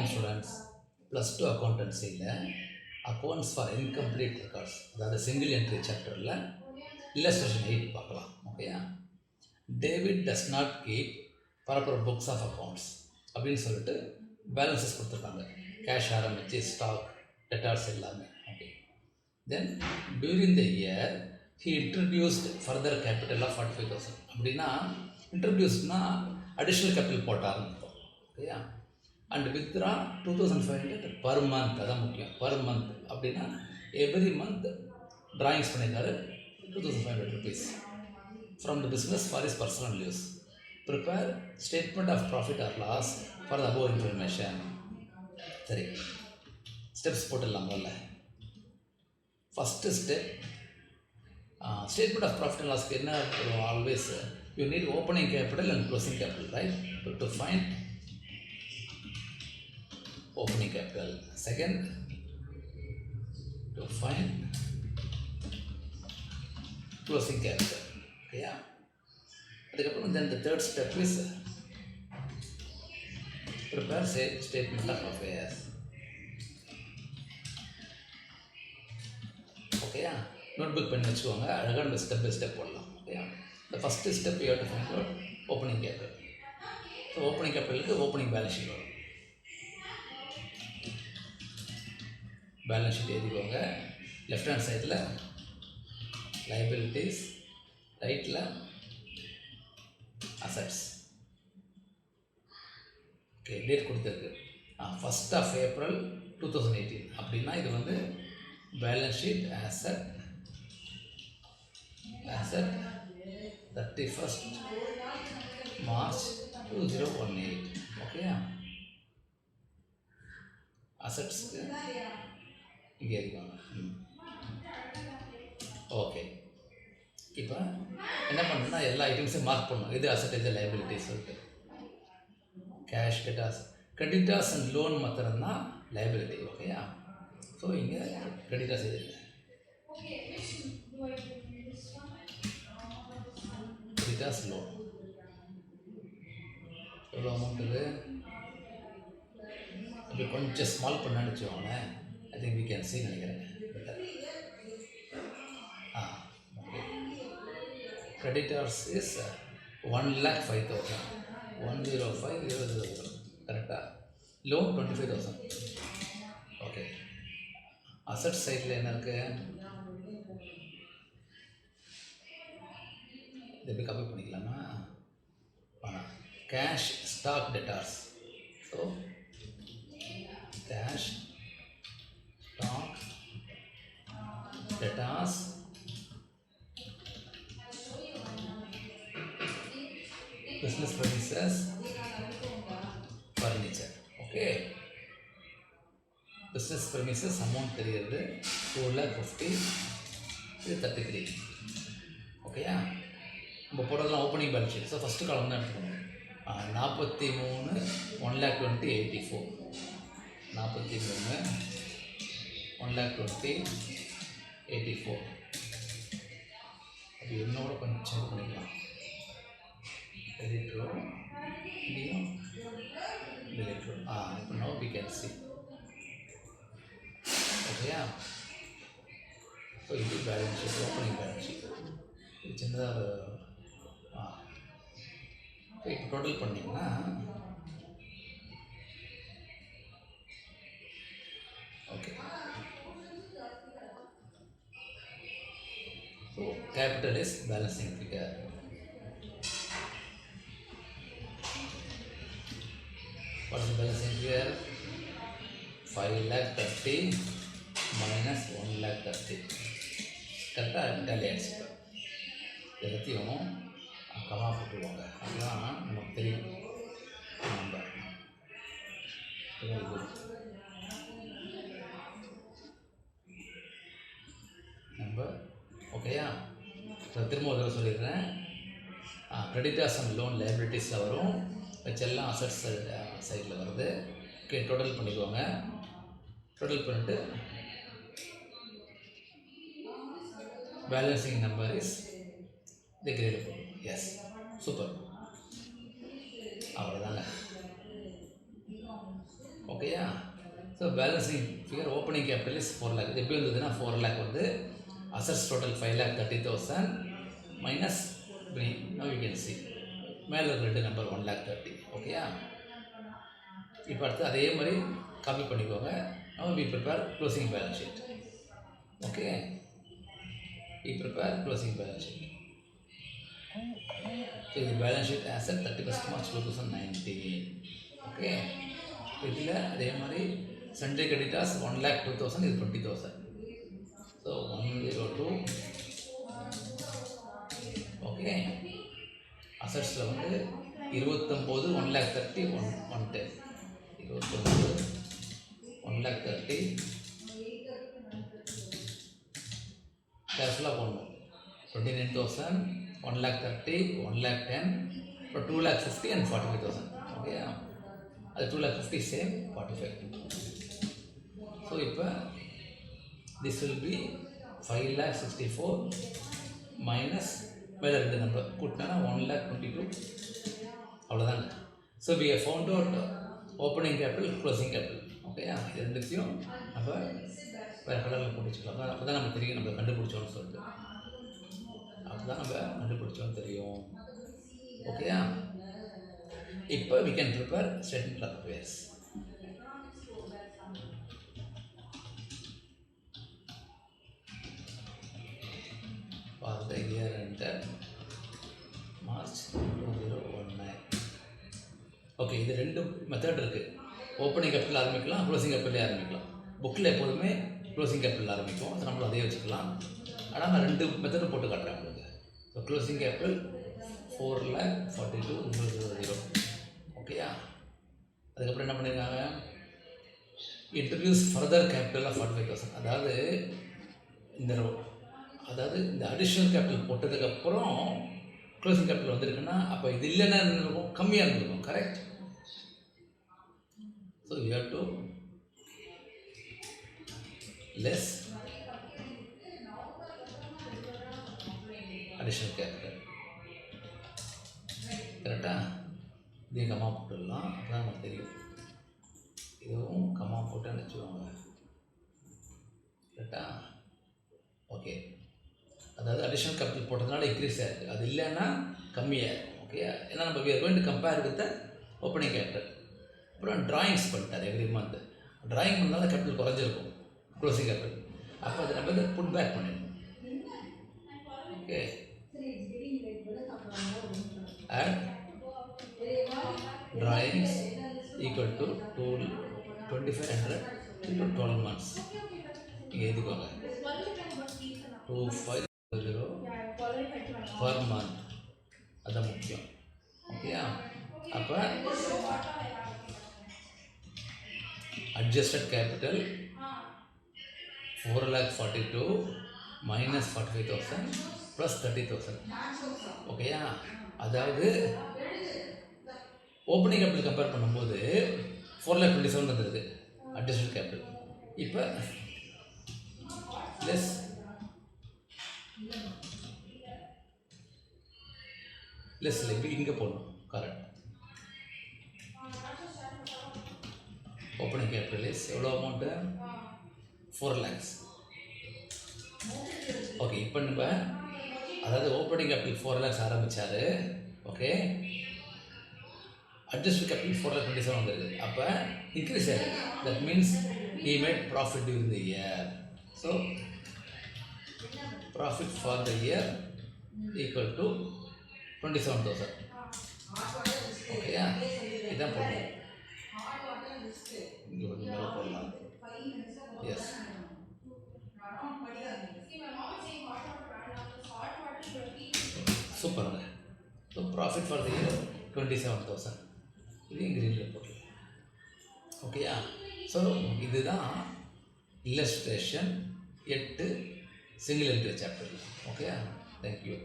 வணக்கம் ஸ்டூடெண்ட்ஸ். +2 அக்கௌண்டன்சியில் accounts for incomplete records, அதாவது சிங்கிள் என்ட்ரி சாப்டரில் இல்லஸ்ட்ரேஷன் 8 பார்க்கலாம். ஓகேயா? David does not keep proper books of accounts அப்படின்னு சொல்லிட்டு பேலன்சஸ் கொடுத்துருக்காங்க. கேஷ் ஆரம்பித்து ஸ்டாக் டெட்டார்ஸ் எல்லாமே. Okay. Then during the year he introduced further capital of 45,000. அப்படின்னா இன்ட்ரடியூஸ்னா அடிஷ்னல் கேபிட்டல் போட்டார்னு இருக்கும். ஓகேயா? And withdrew 2,500 per month. அதான் முக்கியம். பர் மந்த் அப்படின்னா எவ்ரி மந்த் ட்ராயிங்ஸ் பண்ணியிருக்காரு 2,500 rupees from the business for his personal use. Prepare statement of profit or loss for the above information. சரி, ஸ்டெப்ஸ் போட்டுடலாம். முதல்ல first step, statement of profit and லாஸ்க்கு என்ன always you need opening capital and closing capital, right? To find opening capital. Second, to find closing capital. Okay, yeah. Then the third step is prepare statement of affairs. Okay, yeah. Notebook pen வச்சுக்கோங்க. அழகாக நம்ம step by step போடலாம். Okay. The first step you have to find out opening capital. So opening capital opening balance sheet வரும். Balance sheet எழுதிக்கோங்க. Left hand சைடில் liabilities, ரைட்டில் assets. Okay, date கொடுத்துருக்கு 1st of April 2018. அப்படின்னா இது வந்து balance sheet asset 31st March 2018. Okay, அசட்ஸ்க்கு இங்கே இருக்காங்க. ஓகே, இப்போ என்ன பண்ணணும்னா எல்லா ஐட்டம்ஸையும் மார்க் பண்ணணும். இது அசட், இது லைபிலிட்டிஸ் சொல்லிட்டு. Cash, debtors, creditors and loan மாத்திரம்தான் லைபிலிட்டி. ஓகேயா? ஸோ இங்கே கிரெடிட்டாஸ் எழுதுங்க. கிரெடிட்டாஸ், லோன் எவ்வளோ அமௌண்ட் இது? இப்போ கொஞ்சம் ஸ்மால் பண்ணான்னு வச்சுக்கோங்களேன். I think we can see நினைக்கிறேன். ஓகே. Creditors is 1,05,000. 105,000 கரெக்டாக. லோன் 25,000. ஓகே. அசட் சைடில் என்ன இருக்கு? இதை எப்படி காப்பி பண்ணிக்கலாமா? பணம், cash, stock, debtors. So cash, stock, debtors, business premises, furniture. Okay, business premises amount தெரியுது 2,50,000, இது 33. ஓகேயா? நம்ம போடுறதுலாம் opening balance sheet. So first column தான் எடுத்துக்கணும். 43 1,20,000 84. 43 1,20,000 84. அது என்னோட கொஞ்சம் பண்ணிக்கலாம். எடிட்ரோ இங்கேயும் எடிட்ரோ. இப்போ நோ வி கேன் சி. ஓகேயா? ஸோ இது balance sheet, opening balance sheet. இது சின்னதாக இப்போ டோட்டல் பண்ணிங்கன்னா okay. So capital is balancing figure. What is the balancing figure? 5,30,000 minus 1,30,000. கரெக்டாக டேலி ஆகிடுச்சு. எல்லாத்தையும் கமா போட்டுருவாங்க. அதுதான் நமக்கு தெரியும். Number number. ஓகேயா? ஸோ திரும்ப ஒரு தடவை சொல்லிடுறேன். கிரெடிட்டாஸ் அண்ட் லோன் லைபிலிட்டிஸில் வரும், வச்செல்லாம் அசட்ஸ் சைடில் வருது. ஓகே, டோட்டல் பண்ணிக்குவாங்க. டோட்டல் பண்ணிட்டு balancing number is the great போடும். Yes, super. அவ்வளோதாங்க. ஓகேயா? So balancing figure opening capital is 4 lakh. இது எப்படி வந்ததுன்னா 4 lakh வந்து assets total 5,30,000 minus no you can see மேலே இருக்க ரெண்டு நம்பர் 1,30,000. ஓகேயா? இப்போ அடுத்து அதே மாதிரி காப்பி பண்ணிக்கோங்க. now we prepare closing balance sheet. Okay, we prepare closing balance sheet. So the balance sheet as at 31st March 2019. Okay, இதில் அதே மாதிரி சண்டே கிரெடிட்டாஸ் 1,02,000, இது 20,000. ஸோ 102. ஓகே, அசட்ஸில் வந்து 29 1,30,000 110. 29 1,30,000 கேர்ஃபுல்லாக போடணும். 29,000 1,30,000 1,10,000 அப்புறம் 2,50,000 and 45,000. ஓகே, அது 2,50,000 சேம் 45. ஸோ இப்போ திஸ் வில் பி 5,64,000 மைனஸ் மேலே ரெண்டு நம்பர் கூட்டினா 1,22,000. அவ்வளோதாங்க. So we have found out opening capital closing capital. ஓகேயா? இது ரெண்டுத்தையும் நம்ம வேறு கலரில் போட்டுச்சுக்கலாம். அப்போ தான் நம்ம தெரியும் நம்ம கண்டுபிடிச்சோன்னு சொல்லிட்டு. அப்போ தான் நம்ம கண்டுபிடிச்சோன்னு தெரியும். ஓகேயா? இப்போ we can prepare statement of affairs. For the year ended March 2019. Okay, இது ரெண்டு மெத்தட் இருக்குது. ஓப்பனிங் கேபிட்டல் ஆரம்பிக்கலாம், க்ளோசிங் கேபிட்டலே ஆரம்பிக்கலாம். புக்கில் எப்போதுமே க்ளோசிங் கேபிட்டல் ஆரம்பிக்கும். ஸோ நம்மளும் அதே வச்சுக்கலாம். ஆனால் நான் ரெண்டு மெத்தடும் போட்டு காட்டுறேன் உங்களுக்கு. So closing capital 4,42,000. ஓகேயா? அதுக்கப்புறம் என்ன பண்ணியிருக்காங்க, இன்ட்ரடியூஸ் ஃபர்தர் கேபிட்டல் ஆஃப் 45,000. அதாவது இந்த அடிஷ்னல் கேபிட்டல் போட்டதுக்கப்புறம் க்ளோசிங் கேபிட்டல் வந்திருக்குன்னா அப்போ இது இல்லைன்னா இருந்திருக்கும், கம்மியாக இருந்திருக்கும். Correct? So you have to less additional capital. கரெக்டாக? இதையும் கம்மா போட்டுடலாம். அப்போ தான் நமக்கு தெரியும். இதுவும் கம்மா போட்டு அனுப்பிச்சுவாங்க. கரெக்டா? ஓகே, அதாவது அடிஷ்னல் கேபிட்டல் போட்டதுனால இன்க்ரீஸ் ஆகிருக்கு, அது இல்லைன்னா கம்மியாக இருக்கும். ஓகே, ஏன்னா நம்ம we are going to compare with the opening capital. அப்புறம் ட்ராயிங்ஸ் பண்ணிட்டார் எவ்ரி மந்த். ட்ராயிங் பண்ணாலும் கேபிட்டல் குறைஞ்சிருக்கும் க்ளோசிங் கேபிட்டல். அப்போ அதை நம்ம இதை புட் பேக் பண்ணிடணும். Okay, add drawings equal to 2,500 into 12 months. இங்கே எழுதிக்கோங்க 2,500 per month. அதுதான் முக்கியம். ஓகேயா? அப்போ அட்ஜஸ்டட் கேபிட்டல் 4,42,000 மைனஸ் 45,000 ப்ளஸ் 30,000. ஓகேயா? அதாவது ஓப்பனிங் கேபிட்டல் கம்பேர் பண்ணும்போது 4,27,000 வந்துருக்கு அட்ஜஸ்டட் கேபிட்டல். இப்போ லெஸ் இப்போ இங்கே போடணும். கரெக்ட். ஓப்பனிங் கேபிட்டல் இஸ் எவ்வளோ அமௌண்ட்டு? 4 lakhs. ஓகே, இப்போ நம்ம அதாவது ஓப்பனிங் கேபிட்டல் 4 lakhs ஆரம்பித்தார். ஓகே, அட்ஜஸ்ட் கேபிட்டல் 4,27,000 வந்துருக்கு. அப்போ இன்க்ரீஸ் ஆகிருக்கு. That means he made profit during the year. So profit for the year equal to 27,000. ஓகேயா? இதான் போடணும். இங்கே கொஞ்சம் மேலே போடலாம். எஸ், சூப்பருங்க. So profit for the year 27,000. இதையும் க்ரீனில் போடலாம். ஓகேயா? ஸோ இதுதான் இல்லஸ்ட்ரேஷன் 8 சிங்கிள் என்ட்ரி சாப்டர். ஓகேயா? தேங்க்யூ.